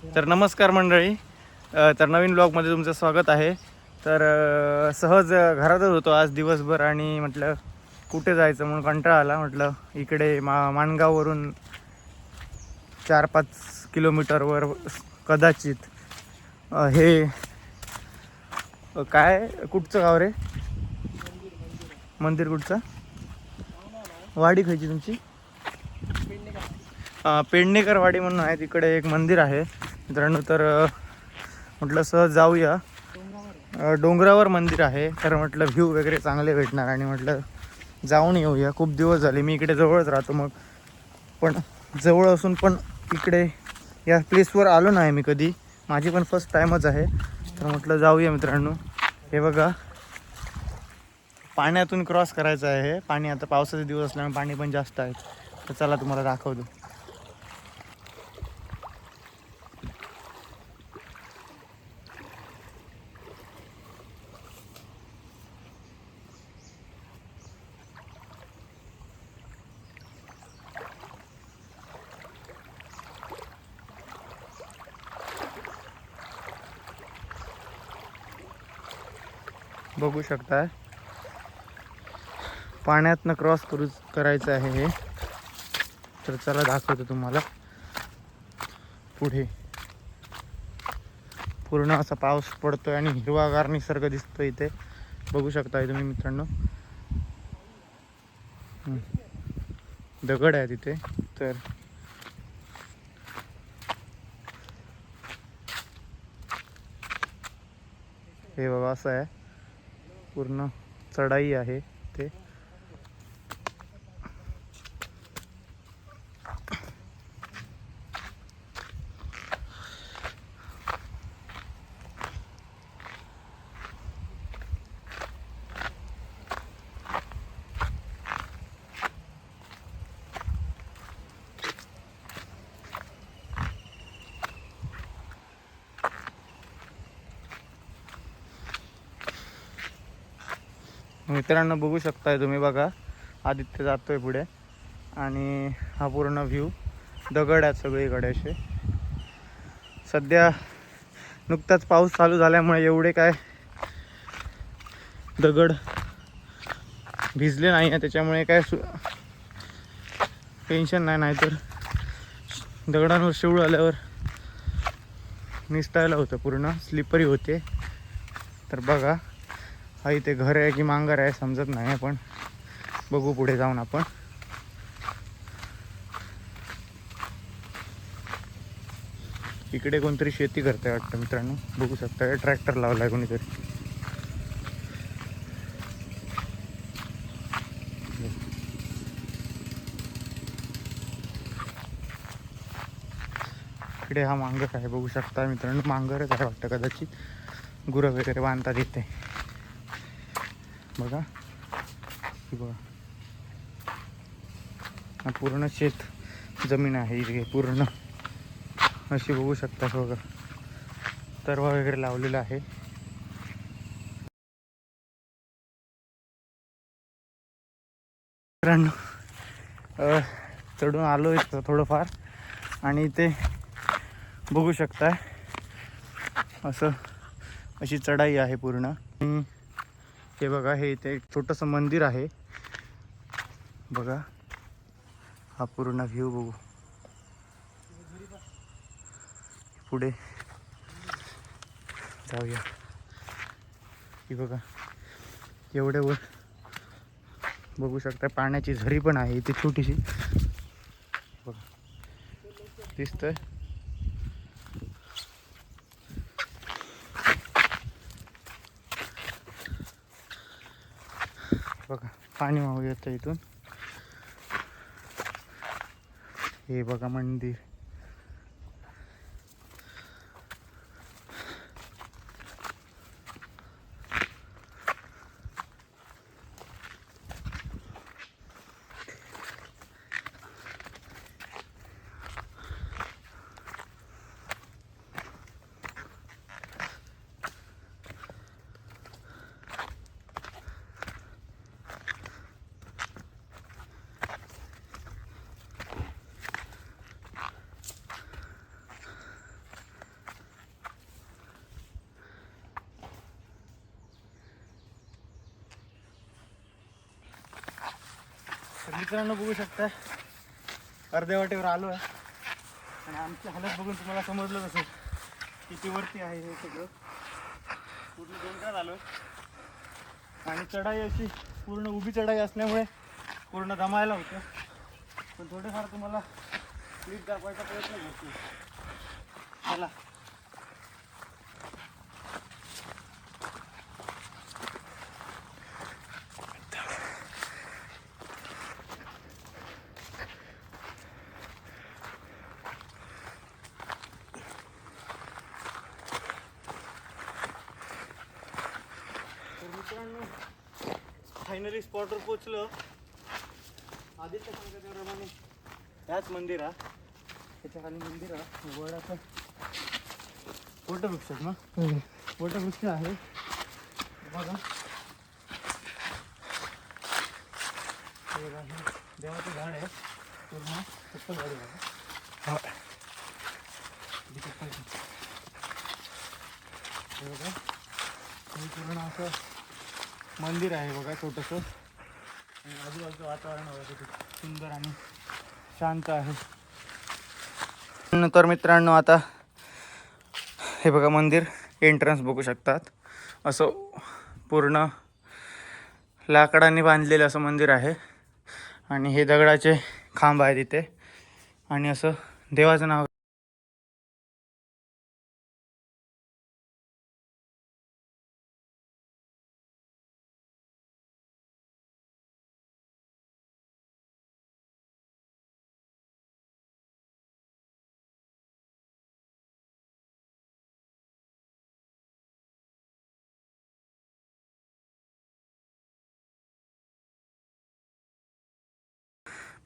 तर नमस्कार मंडळी. तर नवीन ब्लॉगमध्ये तुमचं स्वागत आहे. तर सहज घरातच होतो आज दिवसभर आणि म्हटलं कुठे जायचं म्हणून कंटाळा आला. म्हटलं इकडे माणगाववरून 4-5 किलोमीटरवर कदाचित हे काय कुठचं गाव रे? मंदिर कुठचं? वाडी खायची तुमची? पेडणेकर वाडी म्हणून आहे, तिकडे एक मंदिर आहे मित्रांनो. तर म्हटलं सहज जाऊया. डोंगरावर मंदिर आहे, तर म्हटलं व्ह्यू वगैरे चांगले भेटणार आणि म्हटलं जाऊन येऊया. खूप दिवस झाले, मी इकडे जवळच राहतो मग, पण जवळ असून पण इकडे या प्लेसवर आलो नाही मी कधी. माझी पण फर्स्ट टाईमच आहे. तर म्हटलं जाऊया मित्रांनो. हे बघा, पाण्यातून क्रॉस करायचं आहे. पाणी आता पावसाचे दिवस असल्यामुळे पाणी पण जास्त आहे. तर चला तुम्हाला दाखवतो. बघू शकता, पाण्यातनं क्रॉस करायचं आहे हे. तर चला दाखवतो तुम्हाला. पुढे पूर्ण असा पाऊस पडतोय आणि हिरवागार निसर्ग दिसतो इथे. बघू शकता तुम्ही मित्रांनो. दगड आहे तिथे. तर हे बघा, असं आहे, पूर्ण चढाई आहे ते. मित्रांनो बघू शकताय तुम्ही, बघा आदित्य जातोय पुढे आणि हा पूर्ण व्ह्यू. दगड आहेत सगळीकडे असे. सध्या नुकताच पाऊस चालू झाल्यामुळे एवढे काय दगड भिजले नाही आहे, त्याच्यामुळे काय टेन्शन नाही. नाहीतर दगडांवर शिवळ आल्यावर निसटायला होतं, पूर्ण स्लिपरी होते. तर बघा, हा इथे घर आहे की मांगर आहे समजत नाही, पण बघू पुढे जाऊन आपण. इकडे कोणतरी शेती करते वाटतं मित्रांनो. बघू शकता, ट्रॅक्टर लावलाय कोणीतरी. इकडे हा मांगर आहे, बघू शकता मित्रांनो. मांगरच आहे वाटतं कदाचित. गुरं वगैरे बांधतात इथे. बघा ही बघा, हा पूर्ण शेत जमीन आहे इथे पूर्ण अशी. बघू शकता बघा, तरवा वगैरे लावलेला आहे. मित्रांनो चढून आलो इथं थोडंफार आणि इथे बघू शकताय असं अशी चढाई आहे पूर्ण. हे बघा, हे इथे एक छोटंसं मंदिर आहे. बघा हा पूर्ण व्ह्यू बघू. पुढे जाऊया. ही बघा, एवढे वर बघू शकता पाण्याची झरी पण आहे इथे छोटीशी. बघा दिसतंय. बघा पाणी वाहू येतं इथून. हे बघा मंदिर. मित्रांनो बघू शकता अर्ध्या वाटेवर आलो आहे आणि आमची हालत बघून तुम्हाला समजलं असेल किती वरती आहे हे सगळं. पूर्ण डोंगरात आलो आणि चढाई अशी पूर्ण उभी चढाई असल्यामुळे पूर्ण दमायला होतं. पण थोडेफार तुम्हाला क्लिप दाखवायचा प्रयत्न करतो. चला मित्रांनो फायनली स्पॉटवर पोचलो. आदित्य सांगितल्याप्रमाणे त्याच मंदिरा त्याच्या खाली मंदिर आहे. वडाचं वटवृक्ष ना वटवृक्ष आहे बघा. देवाचं झाड आहे पूर्ण चप्पल झाड आहे बघा. पूर्ण असं मंदिर आहे बघा छोटंसं. आणि आजूबाजूचं वातावरण बघा किती सुंदर आणि शांत आहे. तर मित्रांनो आता हे बघा मंदिर एंट्रन्स बघू शकतात. असं पूर्ण लाकडाने बांधलेलं असं मंदिर आहे आणि हे दगडाचे खांब आहेत इथे आणि असं देवाचं नाव.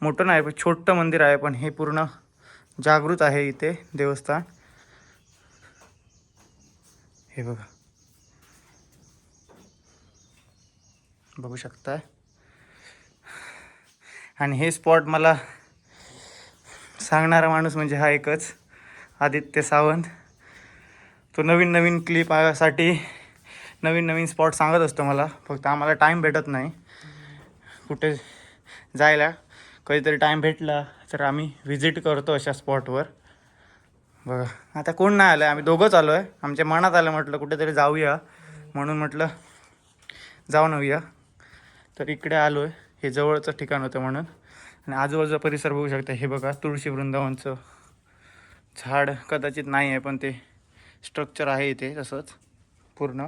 मोठं नाही पण छोटं मंदिर आहे पण हे पूर्ण जागृत आहे इथे देवस्थान. हे बघा बघू शकताय. आणि हे स्पॉट मला सांगणारा माणूस म्हणजे हा एकच आदित्य सावंत. तो नवीन नवीन क्लिपसाठी नवीन नवीन स्पॉट सांगत असतो मला. फक्त आम्हाला टाईम भेटत नाही कुठे जायला. कधीतरी टाईम भेटला तर आम्ही व्हिजिट करतो अशा स्पॉटवर. बघा आता कोण नाही आलं, आम्ही दोघंच आलो आहे. आमच्या मनात आलं म्हटलं कुठेतरी जाऊया म्हणून म्हटलं जाऊन येऊया. तर इकडे आलो आहे. हे जवळचं ठिकाण होतं म्हणून. आणि आजूबाजूचा परिसर बघू शकता. हे बघा तुळशी वृंदावनचं झाड कदाचित नाही आहे पण ते स्ट्रक्चर आहे इथे तसंच पूर्ण.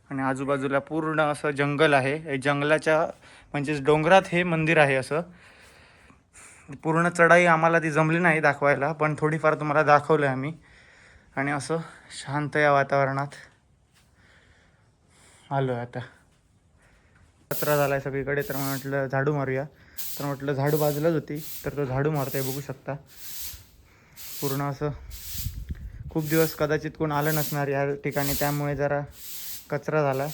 आणि आजूबाजूला पूर्ण असं जंगल आहे. जंगलाच्या म्हणजेच डोंगरात हे मंदिर आहे. असं पूर्ण चढाई आम्हाला ती जमली नाही दाखवायला पण थोडीफार तुम्हाला दाखवलं आहे आम्ही. आणि असं शांत या वातावरणात आलो आहे. आता कचरा झाला आहे सगळीकडे तर म्हटलं झाडू मारूया. तर म्हटलं झाडू बाजूलाच होती तर तो झाडू मारतोय बघू शकता. पूर्ण असं खूप दिवस कदाचित कोण आलं नसणार या ठिकाणी त्यामुळे जरा कचरा झाला.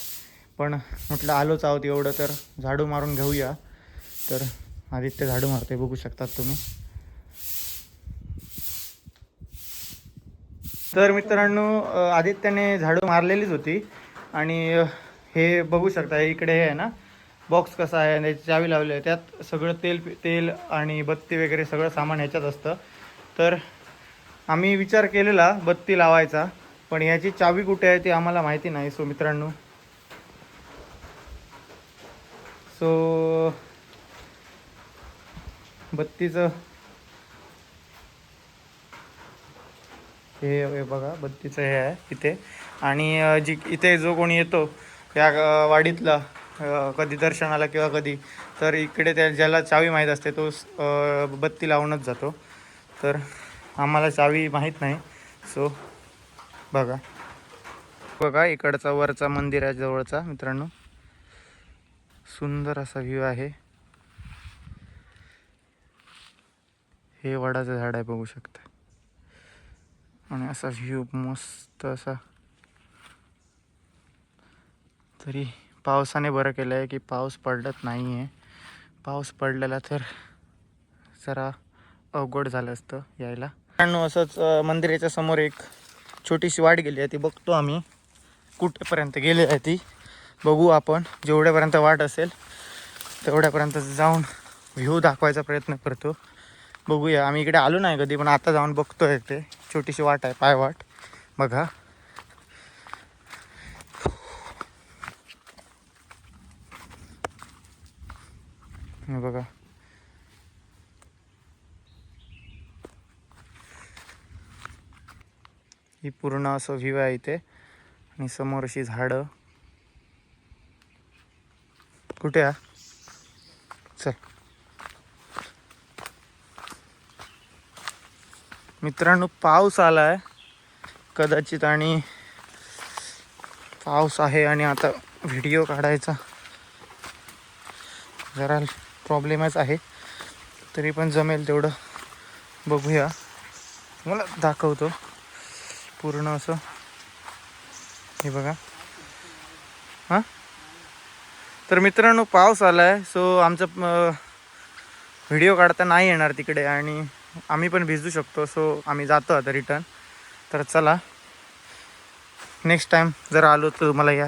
पण म्हटलं आलोच आहोत एवढं तर झाडू मारून घेऊया. तर आदित्य झाडू मारतोय बघू शकतात तुम्ही. तर मित्रांनो आदित्यने झाडू मारलेलीच होती. आणि हे बघू शकता इकडे हे आहे ना बॉक्स कसा आहे आणि चावी लावली आहे. त्यात सगळं तेल आणि बत्ती वगैरे सगळं सामान ह्याच्यात असतं. तर आम्ही विचार केलेला बत्ती लावायचा पण याची चावी कुठे आहे ती आम्हाला माहिती नाही. सो मित्रांनो बत्तीचं हे बघा बत्तीचं हे आहे इथे. आणि इथे जो कोणी येतो या वाडीतला कधी दर्शनाला किंवा कधी तर इकडे ज्याला चावी माहीत असते तो बत्ती लावूनच जातो. तर आम्हाला चावी माहीत नाही. सो बघा इकडचा वरचा मंदिर आहे जवळचा मित्रांनो. सुंदर असा व्ह्यू आहे. हे वडाचं झाड आहे बघू शकता. आणि असा व्ह्यू मस्त असा. तरी पावसाने बरं केलं आहे की पाऊस पडत नाही आहे. पाऊस पडलेला तर जरा अवघड झालं असतं यायला. मित्रांनो असंच मंदिराच्या समोर एक छोटीशी वाट गेली आहे ती बघतो आम्ही कुठेपर्यंत गेली आहे ती बघू आपण. जेवढ्यापर्यंत वाट असेल तेवढ्यापर्यंत जाऊन व्ह्यू दाखवायचा प्रयत्न करतो. बघूया, आम्ही इकडे आलो नाही कधी, पण आता जाऊन बघतोय. ते छोटीशी वाट आहे, पायवाट बघा. हे बघा, ही पूर्ण असं व्ह्यू आहे इथे. आणि समोर अशी झाडं. कुठे आहे? चल मित्रांनो, पाऊस आलाय कदाचित, आणि पाऊस आहे आणि आता व्हिडिओ काढायचा जरा प्रॉब्लेमच आहे. तरी पण जमेल तेवढं बघूया. मला दाखवतो पूर्ण असं. हे बघा. हां, तर मित्रांनो पाऊस आला आहे, सो आमचं व्हिडिओ काढता नाही येणार तिकडे आणि आम्ही पण भिजू शकतो. सो आम्ही जातो आता रिटर्न. तर चला, नेक्स्ट टाईम जर आलो तर मला या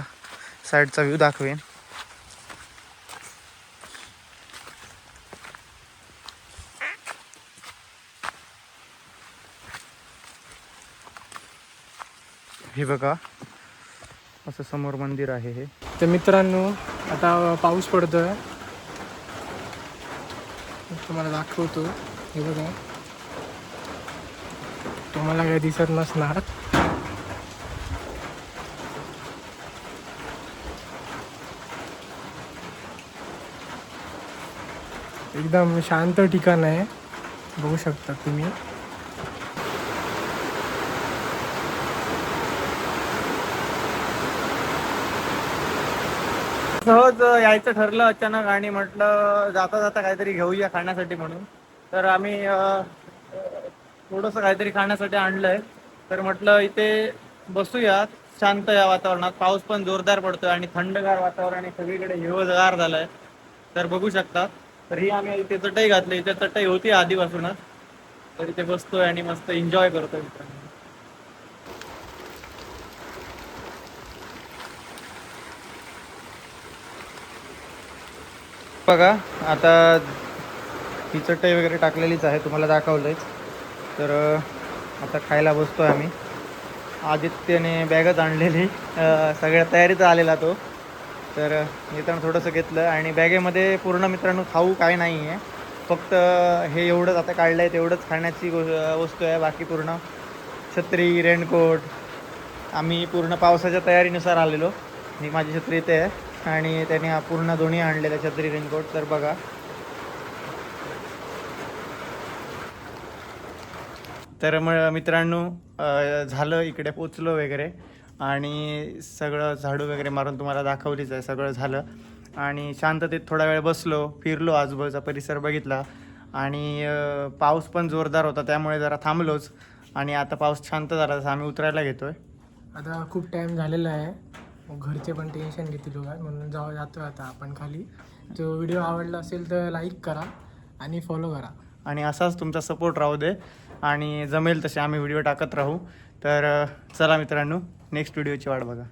साईडचा व्ह्यू दाखवेन. हे बघा, असं समोर मंदिर आहे हे. तर मित्रांनो आता पाऊस पडतोय, तुम्हाला दाखवतो. हे बघा, तुम्हाला काही दिसत नसणार. एकदम शांत ठिकाण आहे, बघू शकता तुम्ही. सहज यायचं ठरलं अचानक आणि म्हटलं जाता जाता काहीतरी घेऊया खाण्यासाठी म्हणून. तर आम्ही थोडंसं काहीतरी खाण्यासाठी आणलंय. तर म्हटलं इथे बसूया शांत या वातावरणात. पाऊस पण जोरदार पडतोय आणि थंडगार वातावरण आहे, सगळीकडे हिरवंगार झालंय. तर बघू शकता. तर ही आम्ही इथे चटई घातली. इथे चटई होती आधीपासूनच, तर इथे बसतोय आणि मस्त एन्जॉय करतोय मित्रांनो. बघा, आता ही चटई वगैरे टाकलेलीच आहे, तुम्हाला दाखवलंच. तर आता खायला बसतो आहे आम्ही. आदित्यने बॅगच आणलेली, सगळ्या तयारीत आलेला तो. तर मित्रांनो थोडंसं घेतलं आणि बॅगेमध्ये पूर्ण मित्रांनो खाऊ काय नाही आहे, फक्त हे एवढंच आता काढलं आहे, तेवढंच खाण्याची वस्तू आहे. बाकी पूर्ण छत्री, रेनकोट. आम्ही पूर्ण पावसाच्या तयारीनुसार आलेलो. ही माझी छत्री इथे आहे आणि त्याने पूर्ण दोन्ही आणलेल्या छत्री, रेनकोट. तर बघा, तर मग मित्रांनो झालं, इकडे पोचलो वगैरे आणि सगळं झाडू वगैरे मारून तुम्हाला दाखवलीच आहे. सगळं झालं आणि शांततेत थोडा वेळ बसलो, फिरलो, आजूबाजूचा परिसर बघितला आणि पाऊस पण जोरदार होता त्यामुळे जरा थांबलोच. आणि आता पाऊस शांत झाला तसं आम्ही उतरायला घेतोय. आता खूप टाईम झालेला आहे, घरचे पण टेन्शन घेतील बघा, म्हणून जातो आता आपण खाली. जो व्हिडिओ आवडला असेल तर लाईक करा आणि फॉलो करा. आणि असाच तुमचा सपोर्ट राहू दे आणि जमेल तसे आम्ही व्हिडिओ टाकत राहू. तर चला मित्रांनो, नेक्स्ट व्हिडिओची वाट बघा.